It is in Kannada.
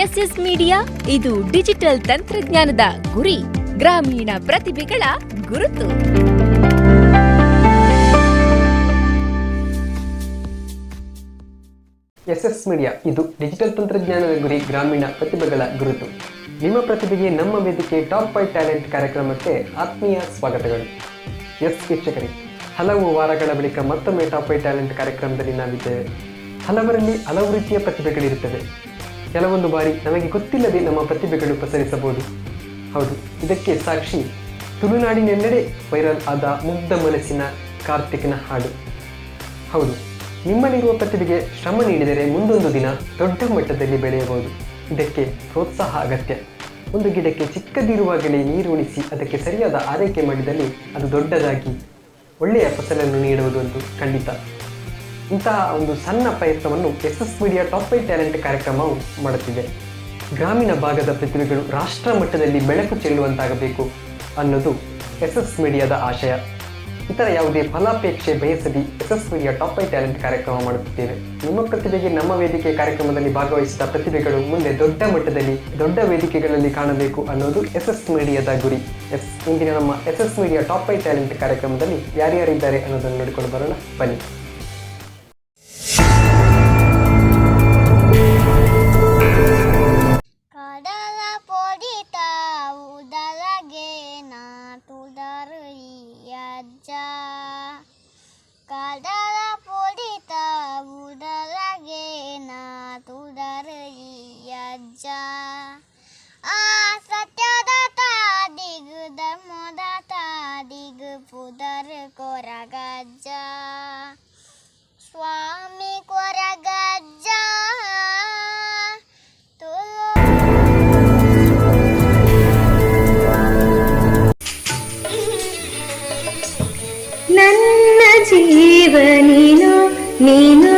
ಎಸ್ಎಸ್ ಮೀಡಿಯಾ, ಇದು ಡಿಜಿಟಲ್ ತಂತ್ರಜ್ಞಾನದ ಗುರಿ, ಗ್ರಾಮೀಣ ಪ್ರತಿಭೆಗಳ ಗುರುತು. ಎಸ್ಎಸ್ ಮೀಡಿಯಾ, ಇದು ಡಿಜಿಟಲ್ ತಂತ್ರಜ್ಞಾನದ ಗುರಿ, ಗ್ರಾಮೀಣ ಪ್ರತಿಭೆಗಳ ಗುರುತು. ನಿಮ್ಮ ಪ್ರತಿಭೆಗೆ ನಮ್ಮ ವೇದಿಕೆ ಟಾಪ್ 5 ಟ್ಯಾಲೆಂಟ್ ಕಾರ್ಯಕ್ರಮಕ್ಕೆ ಆತ್ಮೀಯ ಸ್ವಾಗತಗಳು. ವೀಕ್ಷಕರೇ, ಹಲವು ವಾರಗಳ ಬಳಿಕ ಮತ್ತೊಮ್ಮೆ ಟಾಪ್ 5 ಟ್ಯಾಲೆಂಟ್ ಕಾರ್ಯಕ್ರಮದಲ್ಲಿ ನಾವಿದ್ದೇವೆ. ಹಲವರಲ್ಲಿ ಹಲವು ರೀತಿಯ ಪ್ರತಿಭೆಗಳಿರುತ್ತವೆ. ಕೆಲವೊಂದು ಬಾರಿ ನಮಗೆ ಗೊತ್ತಿಲ್ಲದೆ ನಮ್ಮ ಪ್ರತಿಭೆಗಳು ಪಸರಿಸಬಹುದು. ಹೌದು, ಇದಕ್ಕೆ ಸಾಕ್ಷಿ ತುಳುನಾಡಿನೆಲ್ಲೆಡೆ ವೈರಲ್ ಆದ ಮುಗ್ಧ ಮನಸ್ಸಿನ ಕಾರ್ತಿಕ್ನ ಹಾಡು. ಹೌದು, ನಿಮ್ಮಲ್ಲಿರುವ ಪ್ರತಿಭೆಗೆ ಶ್ರಮ ನೀಡಿದರೆ ಮುಂದೊಂದು ದಿನ ದೊಡ್ಡ ಮಟ್ಟದಲ್ಲಿ ಬೆಳೆಯಬಹುದು. ಇದಕ್ಕೆ ಪ್ರೋತ್ಸಾಹ ಅಗತ್ಯ. ಒಂದು ಗಿಡಕ್ಕೆ ಚಿಕ್ಕದಿರುವಾಗಲೇ ನೀರು ಉಣಿಸಿ ಅದಕ್ಕೆ ಸರಿಯಾದ ಆರೈಕೆ ಮಾಡಿದಲ್ಲಿ ಅದು ದೊಡ್ಡದಾಗಿ ಒಳ್ಳೆಯ ಫಸಲನ್ನು ನೀಡುವುದಂತೂ ಖಂಡಿತ. ಇಂತಹ ಒಂದು ಸಣ್ಣ ಪ್ರಯತ್ನವನ್ನು ಎಸ್ಎಸ್ ಮೀಡಿಯಾ ಟಾಪ್ 5 ಟ್ಯಾಲೆಂಟ್ ಕಾರ್ಯಕ್ರಮವು ಮಾಡುತ್ತಿದೆ. ಗ್ರಾಮೀಣ ಭಾಗದ ಪ್ರತಿಭೆಗಳು ರಾಷ್ಟ್ರ ಮಟ್ಟದಲ್ಲಿ ಬೆಳಕು ಚೆಲ್ಲುವಂತಾಗಬೇಕು ಅನ್ನೋದು ಎಸ್ಎಸ್ ಮೀಡಿಯಾದ ಆಶಯ. ಇತರ ಯಾವುದೇ ಫಲಾಪೇಕ್ಷೆ ಬಯಸದಿ ಎಸ್ಎಸ್ ಮೀಡಿಯಾ ಟಾಪ್ 5 ಟ್ಯಾಲೆಂಟ್ ಕಾರ್ಯಕ್ರಮ ಮಾಡುತ್ತಿದ್ದೇವೆ. ನಿಮ್ಮ ಪ್ರತಿಭೆಗೆ ನಮ್ಮ ವೇದಿಕೆ ಕಾರ್ಯಕ್ರಮದಲ್ಲಿ ಭಾಗವಹಿಸಿದ ಪ್ರತಿಭೆಗಳು ಮುಂದೆ ದೊಡ್ಡ ಮಟ್ಟದಲ್ಲಿ ದೊಡ್ಡ ವೇದಿಕೆಗಳಲ್ಲಿ ಕಾಣಬೇಕು ಅನ್ನೋದು ಎಸ್ಎಸ್ ಮೀಡಿಯಾದ ಗುರಿ. ಇಂದಿನ ನಮ್ಮ ಎಸ್ಎಸ್ ಮೀಡಿಯಾ ಟಾಪ್ 5 ಟ್ಯಾಲೆಂಟ್ ಕಾರ್ಯಕ್ರಮದಲ್ಲಿ ಯಾರ್ಯಾರಿದ್ದಾರೆ ಅನ್ನೋದನ್ನು ನೋಡಿಕೊಂಡು ಬರೋಣ, ಬನ್ನಿ. Kadala polita udalage na tudariyajja satyadata dig dharmadata dig pudar koragajja swami koragajja ನನ್ನ ಜೀವನಿನು ನೀನು